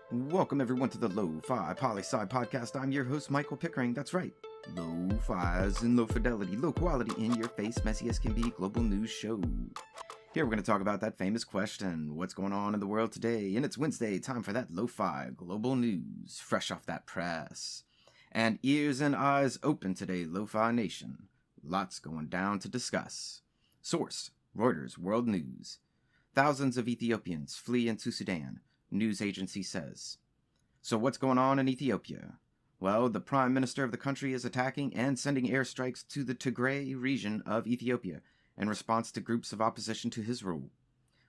Welcome everyone to the Lofi Poli Sci podcast. I'm your host, Michael Pickering. That's right. Lo-fi as in low fidelity, low quality, in your face, messy as can be, global news show. Here we're going to talk about that famous question, what's going on in the world today? And it's Wednesday, time for that lo-fi global news, fresh off that press. And ears and eyes open today, Lo-Fi Nation. Lots going down to discuss. Source, Reuters World News. Thousands of Ethiopians flee into Sudan, news agency says. So what's going on in Ethiopia? Well, the prime minister of the country is attacking and sending airstrikes to the Tigray region of Ethiopia in response to groups of opposition to his rule.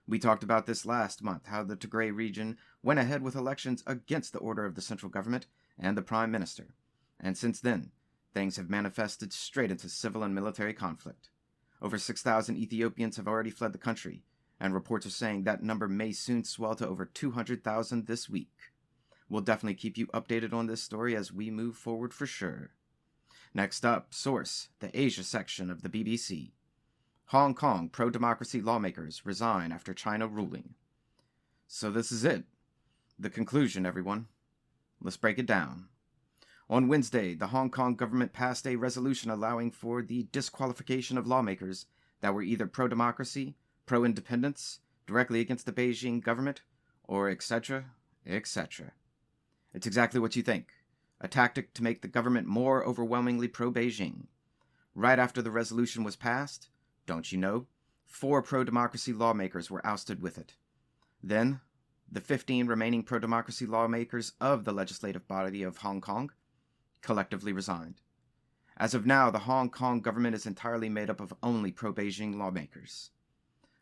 We talked about this last month, how the Tigray region went ahead with elections against the order of the central government and the prime minister. And since then, things have manifested straight into civil and military conflict. Over 6,000 Ethiopians have already fled the country, and reports are saying that number may soon swell to over 200,000 this week. We'll definitely keep you updated on this story as we move forward for sure. Next up, source, the Asia section of the BBC. Hong Kong pro-democracy lawmakers resign after China ruling. So this is it. The conclusion, everyone. Let's break it down. On Wednesday, the Hong Kong government passed a resolution allowing for the disqualification of lawmakers that were either pro-democracy, pro-independence, directly against the Beijing government, or etc., etc. It's exactly what you think. A tactic to make the government more overwhelmingly pro-Beijing. Right after the resolution was passed, don't you know, 4 pro-democracy lawmakers were ousted with it. Then, the 15 remaining pro-democracy lawmakers of the legislative body of Hong Kong collectively resigned. As of now, the Hong Kong government is entirely made up of only pro-Beijing lawmakers.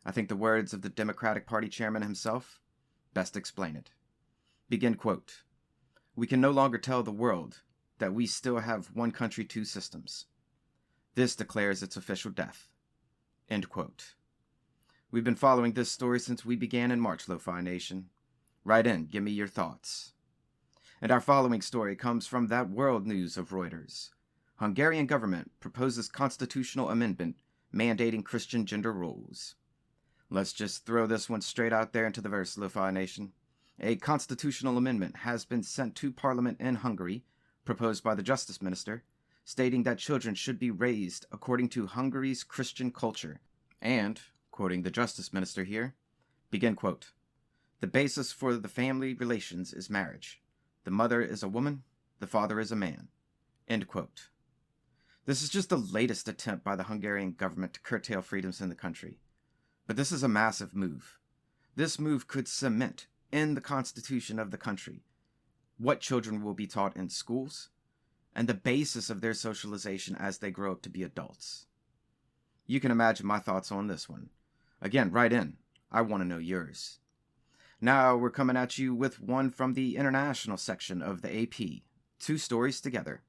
I think the words of the Democratic Party chairman himself best explain it. Begin quote. We can no longer tell the world that we still have one country, two systems. This declares its official death. End quote. We've been following this story since we began in March, Lo-Fi Nation. Write in, give me your thoughts. And our following story comes from that World News of Reuters. Hungarian government proposes constitutional amendment mandating Christian gender roles. Let's just throw this one straight out there into the verse, Lo-Fi Nation. A constitutional amendment has been sent to Parliament in Hungary, proposed by the Justice Minister, stating that children should be raised according to Hungary's Christian culture. And, quoting the Justice Minister here, begin quote, the basis for the family relations is marriage. The mother is a woman, the father is a man. End quote. This is just the latest attempt by the Hungarian government to curtail freedoms in the country. But this is a massive move. This move could cement in the constitution of the country what children will be taught in schools and the basis of their socialization as they grow up to be adults. You can imagine my thoughts on this one. Again, write in. I want to know yours. Now we're coming at you with one from the international section of the AP. 2 stories together.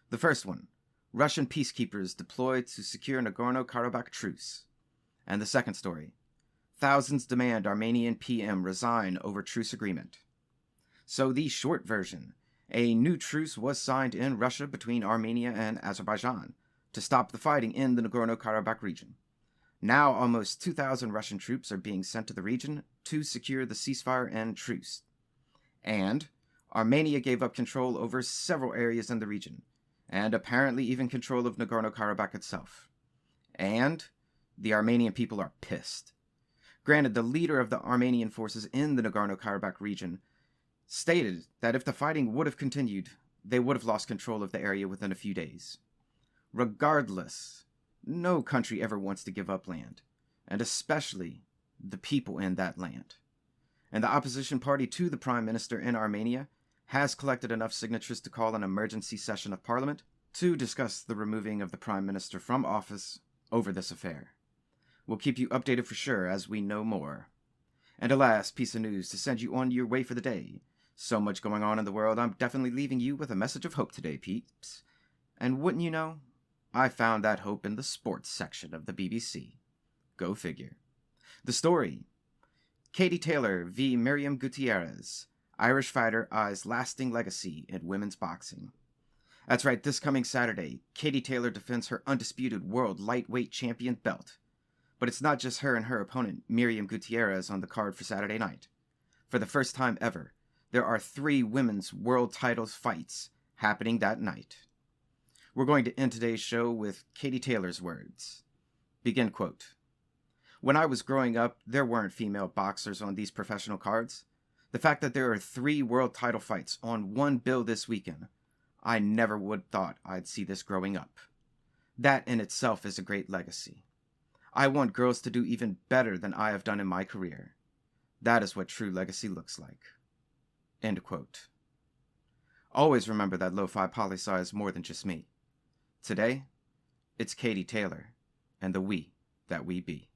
The first one, Russian peacekeepers deployed to secure Nagorno-Karabakh truce. And the second story, thousands demand Armenian PM resign over truce agreement. So the short version, a new truce was signed in Russia between Armenia and Azerbaijan to stop the fighting in the Nagorno-Karabakh region. Now almost 2,000 Russian troops are being sent to the region to secure the ceasefire and truce. And Armenia gave up control over several areas in the region, and apparently even control of Nagorno-Karabakh itself. And the Armenian people are pissed. Granted, the leader of the Armenian forces in the Nagorno-Karabakh region stated that if the fighting would have continued, they would have lost control of the area within a few days. Regardless, no country ever wants to give up land, and especially the people in that land. And the opposition party to the prime minister in Armenia has collected enough signatures to call an emergency session of parliament to discuss the removing of the prime minister from office over this affair. We'll keep you updated for sure as we know more. And a last piece of news to send you on your way for the day. So much going on in the world, I'm definitely leaving you with a message of hope today, peeps. And wouldn't you know, I found that hope in the sports section of the BBC. Go figure. The story. Katie Taylor v. Miriam Gutierrez. Irish fighter eyes lasting legacy in women's boxing. That's right, this coming Saturday, Katie Taylor defends her undisputed world lightweight champion belt. But it's not just her and her opponent, Miriam Gutierrez, on the card for Saturday night. For the first time ever, there are 3 women's world titles fights happening that night. We're going to end today's show with Katie Taylor's words. Begin quote. When I was growing up, there weren't female boxers on these professional cards. The fact that there are 3 world title fights on one bill this weekend, I never would thought I'd see this growing up. That in itself is a great legacy. I want girls to do even better than I have done in my career. That is what true legacy looks like. End quote. Always remember that Lofi Poli Sci is more than just me. Today, it's Katie Taylor and the we that we be.